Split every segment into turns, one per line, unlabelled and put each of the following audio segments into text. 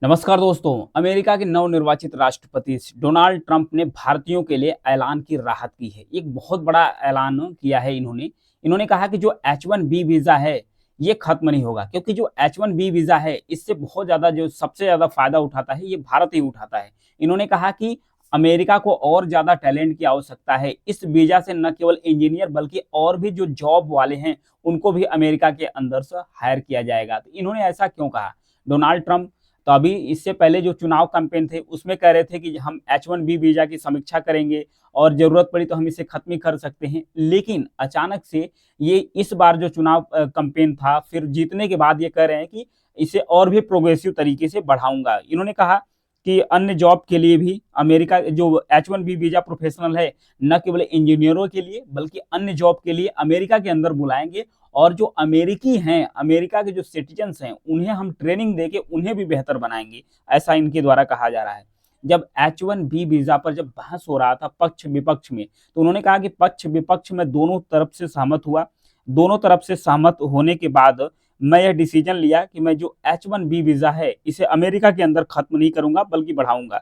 नमस्कार दोस्तों। अमेरिका के नवनिर्वाचित राष्ट्रपति डोनाल्ड ट्रंप ने भारतीयों के लिए ऐलान की राहत की है। एक बहुत बड़ा ऐलान किया है इन्होंने। इन्होंने कहा कि जो H1B वीज़ा है, ये खत्म नहीं होगा, क्योंकि जो H1B वीज़ा है, इससे बहुत ज़्यादा जो सबसे ज़्यादा फ़ायदा उठाता है, ये भारत ही उठाता है। इन्होंने कहा कि अमेरिका को और ज़्यादा टैलेंट की आवश्यकता है। इस वीज़ा से न केवल इंजीनियर बल्कि और भी जो जॉब वाले हैं, उनको भी अमेरिका के अंदर से हायर किया जाएगा। तो इन्होंने ऐसा क्यों कहा? डोनाल्ड ट्रंप तो अभी इससे पहले जो चुनाव कैंपेन थे उसमें कह रहे थे कि हम H1B वीज़ा की समीक्षा करेंगे और ज़रूरत पड़ी तो हम इसे खत्म ही कर सकते हैं। लेकिन अचानक से ये इस बार जो चुनाव कैंपेन था, फिर जीतने के बाद ये कह रहे हैं कि इसे और भी प्रोग्रेसिव तरीके से बढ़ाऊँगा। इन्होंने कहा कि अन्य जॉब के लिए भी अमेरिका जो H1B वीज़ा प्रोफेशनल है, न केवल इंजीनियरों के लिए बल्कि अन्य जॉब के लिए अमेरिका के अंदर बुलाएँगे और जो अमेरिकी हैं, अमेरिका के जो सिटीजन्स हैं, उन्हें हम ट्रेनिंग देके उन्हें भी बेहतर बनाएँगे, ऐसा इनके द्वारा कहा जा रहा है। जब H1B वीज़ा पर जब बहस हो रहा था पक्ष-विपक्ष में, तो उन्होंने कहा कि पक्ष-विपक्ष में दोनों तरफ से सहमत हुआ। दोनों तरफ से सहमत होने के बाद मैं यह डिसीजन लिया कि मैं जो H1B वीज़ा है, इसे अमेरिका के अंदर खत्म नहीं करूँगा बल्कि बढ़ाऊँगा।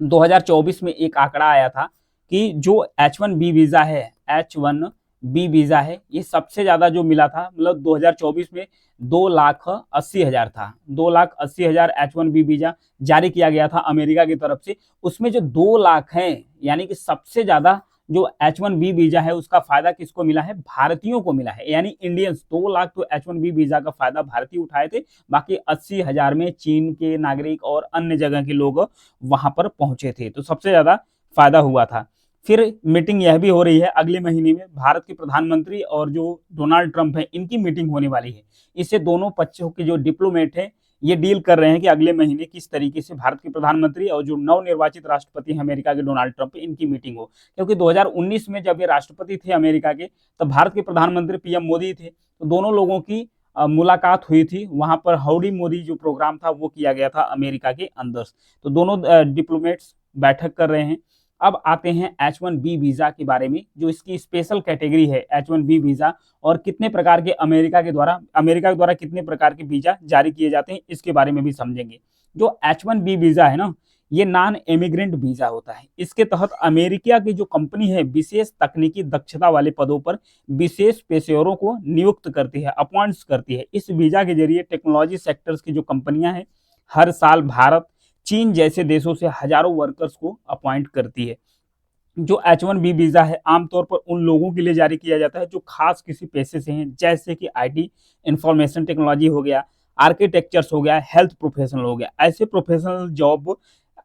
2024 में एक आंकड़ा आया था कि जो H1B वीज़ा है, H1B वीज़ा है, ये सबसे ज़्यादा जो मिला था, मतलब 2024 में 2,80,000 था। 2,80,000 H1B वीज़ा जारी किया गया था अमेरिका की तरफ से। उसमें जो 2 लाख हैं, यानी कि सबसे ज़्यादा जो H1B वीज़ा है, उसका फ़ायदा किसको मिला है? भारतीयों को मिला है, यानी इंडियंस। 2 लाख तो H1B वीज़ा का फ़ायदा भारतीय उठाए थे, बाकी 80,000 में चीन के नागरिक और अन्य जगह के लोग वहां पर पहुंचे थे, तो सबसे ज्यादा फायदा हुआ था। फिर मीटिंग यह भी हो रही है, अगले महीने में भारत के प्रधानमंत्री और जो डोनाल्ड ट्रंप है, इनकी मीटिंग होने वाली है। इससे दोनों पक्षों के जो डिप्लोमेट हैं, ये डील कर रहे हैं कि अगले महीने किस तरीके से भारत के प्रधानमंत्री और जो नवनिर्वाचित राष्ट्रपति हैं अमेरिका के डोनाल्ड ट्रंप, इनकी मीटिंग हो। क्योंकि 2019 में जब ये राष्ट्रपति थे अमेरिका के, तब भारत के प्रधानमंत्री पीएम मोदी थे, तो दोनों लोगों की मुलाकात हुई थी। वहां पर हाउडी मोदी जो प्रोग्राम था वो किया गया था अमेरिका के अंदर। तो दोनों डिप्लोमेट्स बैठक कर रहे हैं। अब आते हैं H1B वीज़ा के बारे में, जो इसकी स्पेशल कैटेगरी है H1B वीज़ा, और कितने प्रकार के अमेरिका के द्वारा कितने प्रकार के वीज़ा जारी किए जाते हैं, इसके बारे में भी समझेंगे। जो H1B वीज़ा है ना, ये नॉन इमिग्रेंट वीज़ा होता है। इसके तहत अमेरिका की जो कंपनी है, विशेष तकनीकी दक्षता वाले पदों पर विशेष पेशेवरों को नियुक्त करती है, अपॉइंट्स करती है। इस वीज़ा के जरिए टेक्नोलॉजी सेक्टर्स की जो कंपनियां हैं, हर साल भारत, चीन जैसे देशों से हजारों वर्कर्स को अपॉइंट करती है। जो H1B वीज़ा है, आमतौर पर उन लोगों के लिए जारी किया जाता है जो खास किसी पेशे से हैं, जैसे कि आईटी, इंफॉर्मेशन टेक्नोलॉजी हो गया, आर्किटेक्चर्स हो गया, हेल्थ प्रोफेशनल हो गया। ऐसे प्रोफेशनल जॉब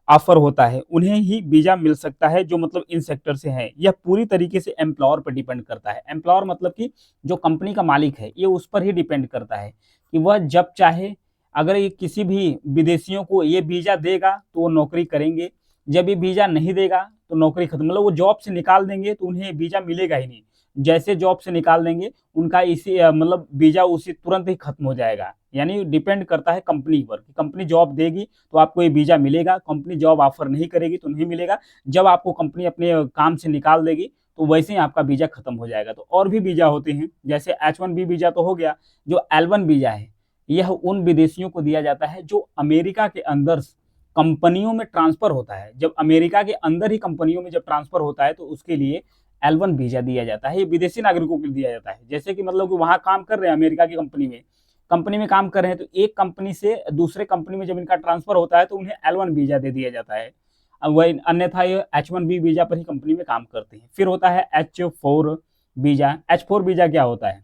ऑफर होता है, उन्हें ही वीज़ा मिल सकता है जो मतलब इन सेक्टर से हैं। यह पूरी तरीके से एम्प्लॉयर पर डिपेंड करता है। एम्प्लॉयर मतलब कि जो कंपनी का मालिक है, ये उस पर ही डिपेंड करता है कि वह जब चाहे, अगर ये किसी भी विदेशियों को ये वीज़ा देगा तो वो नौकरी करेंगे, जब ये वीज़ा नहीं देगा तो नौकरी खत्म, मतलब वो जॉब से निकाल देंगे तो उन्हें वीज़ा मिलेगा ही नहीं। जैसे जॉब से निकाल देंगे, उनका इसी मतलब वीज़ा उसी तुरंत ही खत्म हो जाएगा। यानी डिपेंड करता है कंपनी पर कि कंपनी जॉब देगी तो आपको ये वीज़ा मिलेगा, कंपनी जॉब ऑफर नहीं करेगी तो नहीं मिलेगा। जब आपको कंपनी अपने काम से निकाल देगी तो वैसे ही आपका वीज़ा खत्म हो जाएगा। तो और भी वीज़ा होते हैं, जैसे H1B वीज़ा तो हो गया। जो L1 वीज़ा है, यह उन विदेशियों को दिया जाता है जो अमेरिका के अंदर कंपनियों में ट्रांसफर होता है। जब अमेरिका के अंदर ही कंपनियों में जब ट्रांसफर होता है तो उसके लिए L1 वीज़ा दिया जाता है। ये विदेशी नागरिकों को दिया जाता है। जैसे कि मतलब कि वहाँ काम कर रहे हैं अमेरिका की कंपनी में काम कर रहे हैं, तो एक कंपनी से दूसरे कंपनी में जब इनका ट्रांसफर होता है तो उन्हें L1 वीज़ा दे दिया जाता है। वही अन्यथा ये H1B वीज़ा पर ही कंपनी में काम करते हैं। फिर होता है H4 वीज़ा। H4 वीज़ा क्या होता है?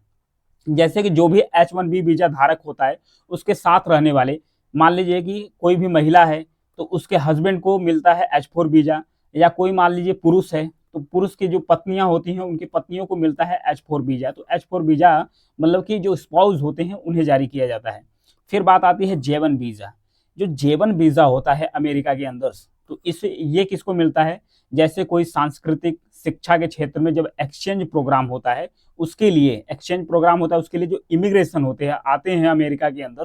जैसे कि जो भी H1B वीज़ा धारक होता है, उसके साथ रहने वाले, मान लीजिए कि कोई भी महिला है तो उसके हस्बैंड को मिलता है H4 वीज़ा, या कोई मान लीजिए पुरुष है तो पुरुष की जो पत्नियां होती हैं उनकी पत्नियों को मिलता है H4 वीज़ा। तो H4 वीज़ा मतलब कि जो स्पाउस होते हैं उन्हें जारी किया जाता है। फिर बात आती है J1 वीज़ा। जो J1 वीज़ा होता है अमेरिका के अंदर, तो इससे ये किसको मिलता है? जैसे कोई सांस्कृतिक शिक्षा के क्षेत्र में जब एक्सचेंज प्रोग्राम होता है, उसके लिए जो इमिग्रेशन होते हैं, आते हैं अमेरिका के अंदर,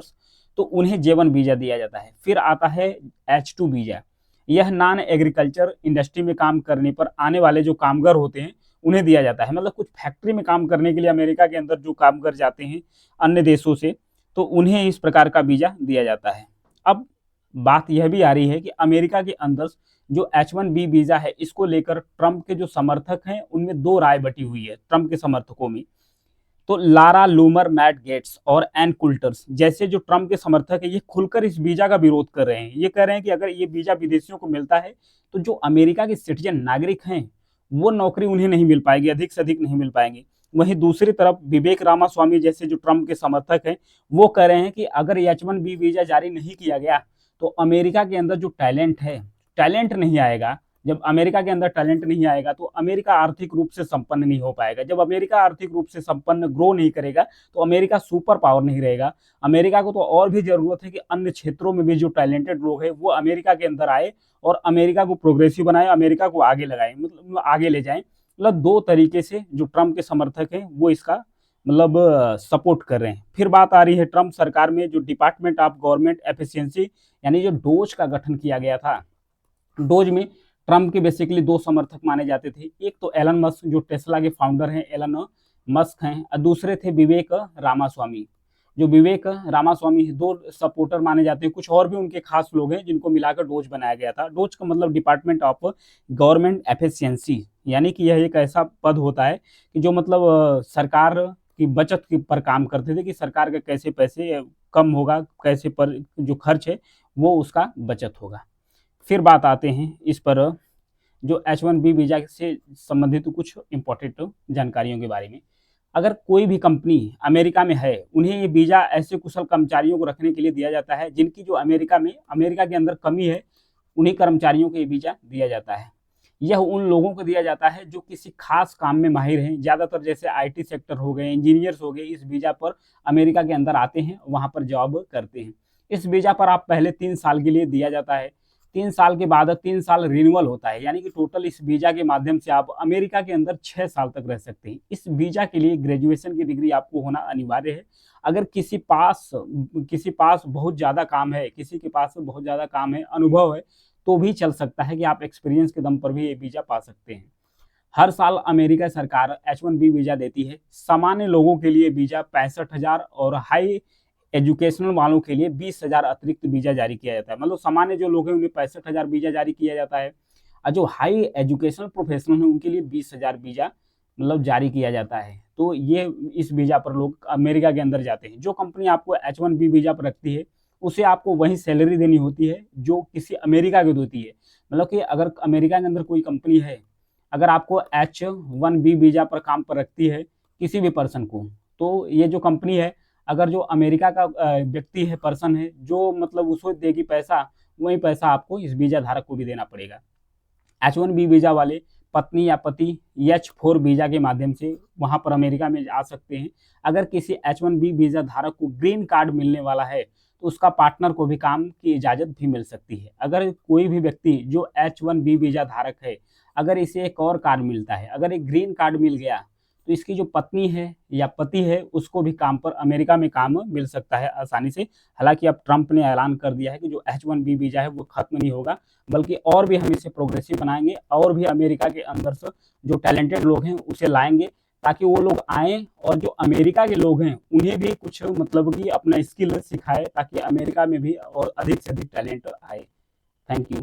तो उन्हें J1 वीज़ा दिया जाता है। फिर आता है H2 वीज़ा। यह नॉन एग्रीकल्चर इंडस्ट्री में काम करने पर आने वाले जो कामगार होते हैं उन्हें दिया जाता है। मतलब कुछ फैक्ट्री में काम करने के लिए अमेरिका के अंदर जो कामगार जाते हैं अन्य देशों से, तो उन्हें इस प्रकार का वीज़ा दिया जाता है। अब बात यह भी आ रही है कि अमेरिका के अंदर जो H1B वीजा है इसको लेकर ट्रंप के जो समर्थक हैं उनमें दो राय बटी हुई है ट्रंप के समर्थकों में। तो लारा लूमर, मैट गेट्स और एन कुल्टर्स जैसे जो ट्रंप के समर्थक है ये खुलकर इस वीजा का विरोध कर रहे हैं। ये कह रहे हैं कि अगर ये वीजा विदेशियों को मिलता है तो जो अमेरिका के सिटीजन नागरिक हैं वो नौकरी उन्हें नहीं मिल पाएगी, अधिक से अधिक नहीं मिल पाएंगे। वहीं दूसरी तरफ विवेक रामास्वामी जैसे जो ट्रंप के समर्थक हैं वो कह रहे हैं कि अगर H1B वीजा जारी नहीं किया गया तो अमेरिका के अंदर जो टैलेंट है, टैलेंट नहीं आएगा। जब अमेरिका के अंदर टैलेंट नहीं आएगा तो अमेरिका आर्थिक रूप से संपन्न नहीं हो पाएगा। जब अमेरिका आर्थिक रूप से संपन्न ग्रो नहीं करेगा तो अमेरिका सुपर पावर नहीं रहेगा। अमेरिका को तो और भी जरूरत है कि अन्य क्षेत्रों में भी जो टैलेंटेड लोग हैं वो अमेरिका के अंदर आए और अमेरिका को प्रोग्रेसिव बनाए, अमेरिका को आगे लगाए, मतलब आगे ले जाए। मतलब दो तरीके से जो ट्रंप के समर्थक हैं वो इसका मतलब सपोर्ट कर रहे हैं। फिर बात आ रही है ट्रंप सरकार में जो डिपार्टमेंट ऑफ गवर्नमेंट एफिशिएंसी यानी जो डोज का गठन किया गया था। डोज में ट्रंप के बेसिकली दो समर्थक माने जाते थे। एक तो एलन मस्क जो टेस्ला के फाउंडर हैं, एलन मस्क हैं, और दूसरे थे विवेक रामास्वामी। जो विवेक रामास्वामी दो सपोर्टर माने जाते हैं। कुछ और भी उनके खास लोग हैं जिनको मिलाकर डोज बनाया गया था। डोज का मतलब डिपार्टमेंट ऑफ गवर्नमेंट एफिशिएंसी, यानी कि यह एक ऐसा पद होता है कि जो मतलब सरकार की बचत के पर काम करते थे कि सरकार का कैसे पैसे कम होगा, कैसे पर जो खर्च है वो उसका बचत होगा। फिर बात आते हैं इस पर जो H1B वीजा से संबंधित कुछ इंपॉर्टेंट जानकारियों के बारे में। अगर कोई भी कंपनी अमेरिका में है उन्हें ये वीजा ऐसे कुशल कर्मचारियों को रखने के लिए दिया जाता है जिनकी जो अमेरिका के अंदर कमी है, उन्हीं कर्मचारियों को ये वीजा दिया जाता है। यह उन लोगों को दिया जाता है जो किसी खास काम में माहिर हैं। ज़्यादातर जैसे IT सेक्टर हो गए, इंजीनियर्स हो गए, इस वीजा पर अमेरिका के अंदर आते हैं, वहाँ पर जॉब करते हैं। इस वीजा पर आप पहले 3 साल के लिए दिया जाता है। 3 साल के बाद 3 साल रिन्यूअल होता है, यानी कि टोटल इस वीजा के माध्यम से आप अमेरिका के अंदर 6 साल तक रह सकते हैं। इस वीजा के लिए ग्रेजुएशन की डिग्री आपको होना अनिवार्य है। अगर किसी पास बहुत ज़्यादा काम है, किसी के पास बहुत ज़्यादा काम है, अनुभव है, तो भी चल सकता है कि आप एक्सपीरियंस के दम पर भी ये वीजा पा सकते हैं। हर साल अमेरिका सरकार H1B वीजा देती है। सामान्य लोगों के लिए वीजा 65,000 और हाई एजुकेशनल वालों के लिए 20,000 अतिरिक्त वीजा जारी किया जाता है। मतलब सामान्य जो लोग हैं उन्हें 65,000 वीजा जारी किया जाता है और जो हाई एजुकेशनल प्रोफेशनल हैं उनके लिए 20,000 वीजा मतलब जारी किया जाता है। तो ये इस वीजा पर लोग अमेरिका के अंदर जाते हैं। जो कंपनी आपको H1B वीजा पर रखती है उसे आपको वही सैलरी देनी होती है जो किसी अमेरिका की देती है। मतलब कि अगर अमेरिका के अंदर कोई कंपनी है, अगर आपको H1B वीजा पर काम पर रखती है किसी भी पर्सन को, तो ये जो कंपनी है अगर जो अमेरिका का व्यक्ति है, पर्सन है, जो मतलब उसको देगी पैसा, वही पैसा आपको इस वीजा धारक को भी देना पड़ेगा। H1B वीजा वाले पत्नी या पति H4 वीजा के माध्यम से वहां पर अमेरिका में आ सकते हैं। अगर किसी H1B वीजा धारक को ग्रीन कार्ड मिलने वाला है तो उसका पार्टनर को भी काम की इजाज़त भी मिल सकती है। अगर कोई भी व्यक्ति जो H1B वीजा धारक है, अगर इसे एक और कार्ड मिलता है, अगर एक ग्रीन कार्ड मिल गया तो इसकी जो पत्नी है या पति है उसको भी काम पर अमेरिका में काम मिल सकता है आसानी से। हालांकि अब ट्रंप ने ऐलान कर दिया है कि जो H1B वीजा है वो खत्म नहीं होगा, बल्कि और भी हम इसे प्रोग्रेसिव बनाएंगे और भी अमेरिका के अंदर से जो टैलेंटेड लोग हैं उसे लाएंगे ताकि वो लोग आएँ और जो अमेरिका के लोग हैं उन्हें भी कुछ मतलब कि अपना स्किल सिखाए ताकि अमेरिका में भी और अधिक से अधिक टैलेंट आए। Thank you.